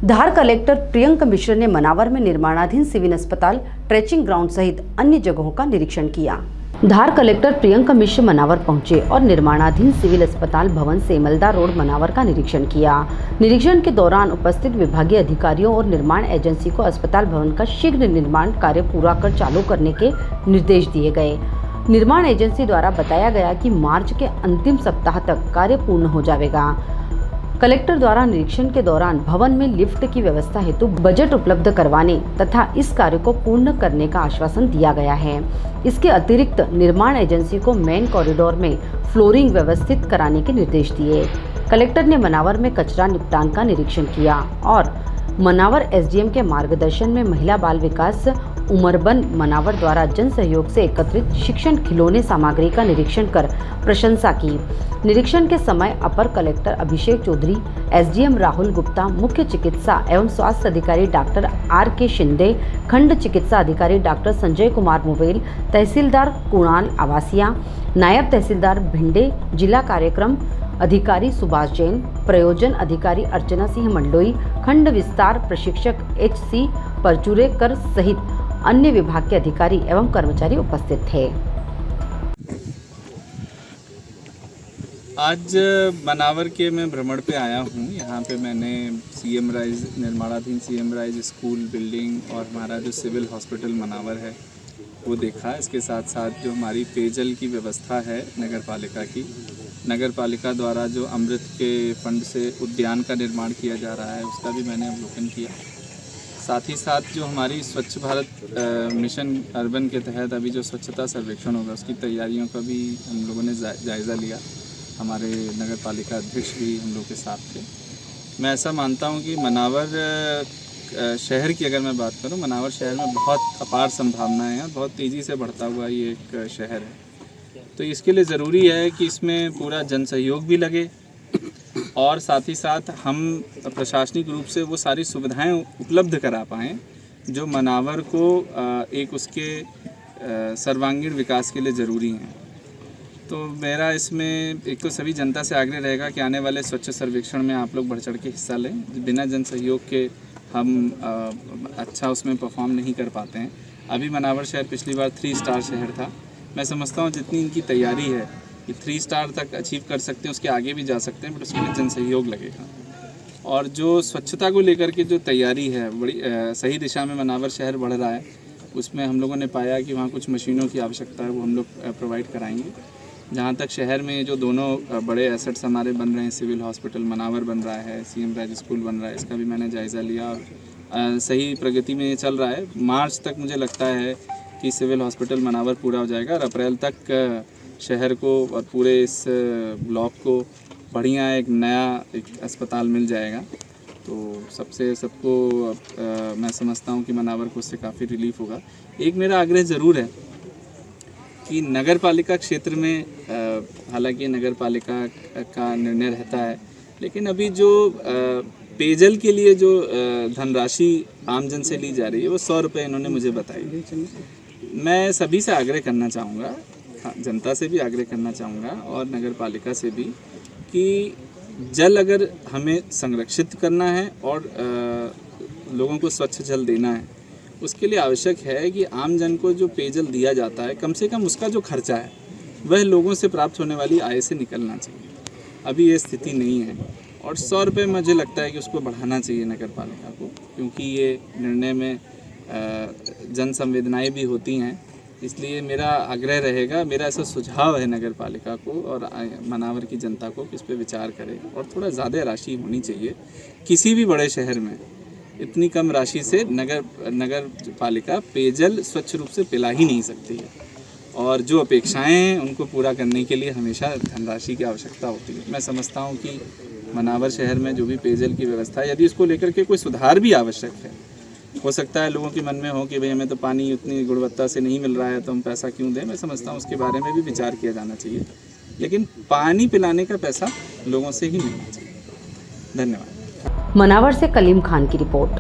धार collector Priyanka मिश्र ने मनावर में निर्माणाधीन सिविल अस्पताल, ट्रेचिंग ग्राउंड सहित अन्य जगहों का निरीक्षण किया। धार कलेक्टर प्रियंका मिश्र मनावर पहुंचे और निर्माणाधीन सिविल अस्पताल भवन सेमलदा रोड मनावर का निरीक्षण किया। निरीक्षण के दौरान उपस्थित विभागीय अधिकारियों और निर्माण एजेंसी को अस्पताल भवन का शीघ्र निर्माण कार्य पूरा कर चालू करने के निर्देश दिए गए। निर्माण एजेंसी द्वारा बताया गया कि मार्च के अंतिम सप्ताह तक कार्य पूर्ण हो जाएगा। कलेक्टर द्वारा निरीक्षण के दौरान भवन में लिफ्ट की व्यवस्था हेतु बजट उपलब्ध करवाने तथा इस कार्य को पूर्ण करने का आश्वासन दिया गया है। इसके अतिरिक्त निर्माण एजेंसी को मेन कॉरिडोर में फ्लोरिंग व्यवस्थित कराने के निर्देश दिए। कलेक्टर ने मनावर में कचरा निपटान का निरीक्षण किया और मनावर एसडीएम के मार्गदर्शन में महिला बाल विकास उमरबन मनावर द्वारा जन सहयोग से एकत्रित शिक्षण खिलौने सामग्री का निरीक्षण कर प्रशंसा की। निरीक्षण के समय अपर कलेक्टर अभिषेक चौधरी, एसडीएम राहुल गुप्ता, मुख्य चिकित्सा एवं स्वास्थ्य अधिकारी डॉक्टर आर.के. शिंदे, खंड चिकित्सा अधिकारी डॉक्टर संजय कुमार मुवेल, तहसीलदार कुणाल आवासिया, नायब तहसीलदार भिंडे, जिला कार्यक्रम अधिकारी सुभाष जैन, प्रयोजन अधिकारी अर्चना सिंह मंडलोई, खंड विस्तार प्रशिक्षक एच.सी. परचुरेकर सहित अन्य विभाग के अधिकारी एवं कर्मचारी उपस्थित थे। आज मनावर के मैं भ्रमण पे आया हूँ। यहाँ पे मैंने सीएम राइज निर्माणाधीन सीएम राइज स्कूल बिल्डिंग और हमारा जो सिविल हॉस्पिटल मनावर है वो देखा। इसके साथ साथ जो हमारी पेयजल की व्यवस्था है नगर पालिका द्वारा जो अमृत के फंड से उद्यान का निर्माण किया जा रहा है उसका भी मैंने अवलोकन किया। साथ ही साथ जो हमारी स्वच्छ भारत मिशन अर्बन के तहत अभी जो स्वच्छता सर्वेक्षण होगा उसकी तैयारियों का भी हम लोगों ने जायज़ा लिया। हमारे नगर पालिका अध्यक्ष भी हम लोग के साथ थे। मैं ऐसा मानता हूं कि मनावर शहर की अगर मैं बात करूं, मनावर शहर में बहुत अपार संभावनाएं हैं, बहुत तेज़ी से बढ़ता हुआ ये एक शहर है। तो इसके लिए ज़रूरी है कि इसमें पूरा जन सहयोग भी लगे और साथ ही साथ हम प्रशासनिक रूप से वो सारी सुविधाएं उपलब्ध करा पाएँ जो मनावर को एक उसके सर्वांगीण विकास के लिए ज़रूरी हैं। तो मेरा इसमें एक तो सभी जनता से आग्रह रहेगा कि आने वाले स्वच्छ सर्वेक्षण में आप लोग बढ़ चढ़ के हिस्सा लें। बिना जन सहयोग के हम अच्छा उसमें परफॉर्म नहीं कर पाते हैं। अभी मनावर शहर पिछली बार 3 स्टार शहर था। मैं समझता हूँ जितनी इनकी तैयारी है कि 3 स्टार तक अचीव कर सकते हैं, उसके आगे भी जा सकते हैं, बट उसके लिए जन सहयोग लगेगा। और जो स्वच्छता को लेकर के जो तैयारी है बड़ी सही दिशा में मनावर शहर बढ़ रहा है। उसमें हम लोगों ने पाया कि वहाँ कुछ मशीनों की आवश्यकता है, वो हम लोग प्रोवाइड कराएंगे। जहाँ तक शहर में जो दोनों बड़े एसेट्स हमारे बन रहे हैं, सिविल हॉस्पिटल मनावर बन रहा है, सीएम राइज स्कूल बन रहा है, इसका भी मैंने जायज़ा लिया और सही प्रगति में चल रहा है। मार्च तक मुझे लगता है कि सिविल हॉस्पिटल मनावर पूरा हो जाएगा और अप्रैल तक शहर को और पूरे इस ब्लॉक को बढ़िया एक नया अस्पताल मिल जाएगा। तो सबको मैं समझता हूँ कि मनावर को उससे काफ़ी रिलीफ होगा। एक मेरा आग्रह ज़रूर है कि नगर पालिका क्षेत्र में हालांकि नगर पालिका का निर्णय रहता है, लेकिन अभी जो पेयजल के लिए जो धनराशि आमजन से ली जा रही है वो 100 रुपये इन्होंने मुझे बताई। मैं सभी से आग्रह करना चाहूँगा, जनता से भी आग्रह करना चाहूँगा और नगर पालिका से भी कि जल अगर हमें संरक्षित करना है और लोगों को स्वच्छ जल देना है, उसके लिए आवश्यक है कि आम जन को जो पेयजल दिया जाता है कम से कम उसका जो खर्चा है वह लोगों से प्राप्त होने वाली आय से निकलना चाहिए। अभी ये स्थिति नहीं है और 100 रुपये मुझे लगता है कि उसको बढ़ाना चाहिए नगर पालिका को, क्योंकि ये निर्णय में जन संवेदनाएँ भी होती हैं। इसलिए मेरा आग्रह रहेगा, मेरा ऐसा सुझाव है नगर पालिका को और मनावर की जनता को कि इस पर विचार करें और थोड़ा ज़्यादा राशि होनी चाहिए। किसी भी बड़े शहर में इतनी कम राशि से नगर पालिका पेयजल स्वच्छ रूप से पिला ही नहीं सकती है और जो अपेक्षाएं हैं उनको पूरा करने के लिए हमेशा धनराशि की आवश्यकता होती है। मैं समझता हूं कि मनावर शहर में जो भी पेयजल की व्यवस्था है, यदि इसको लेकर के कोई सुधार भी आवश्यक है, हो सकता है लोगों के मन में हो कि भाई हमें तो पानी उतनी गुणवत्ता से नहीं मिल रहा है तो हम पैसा क्यों दें। मैं समझता हूँ उसके बारे में भी विचार किया जाना चाहिए, लेकिन पानी पिलाने का पैसा लोगों से ही मिलना चाहिए। धन्यवाद। मनावर से कलीम खान की रिपोर्ट।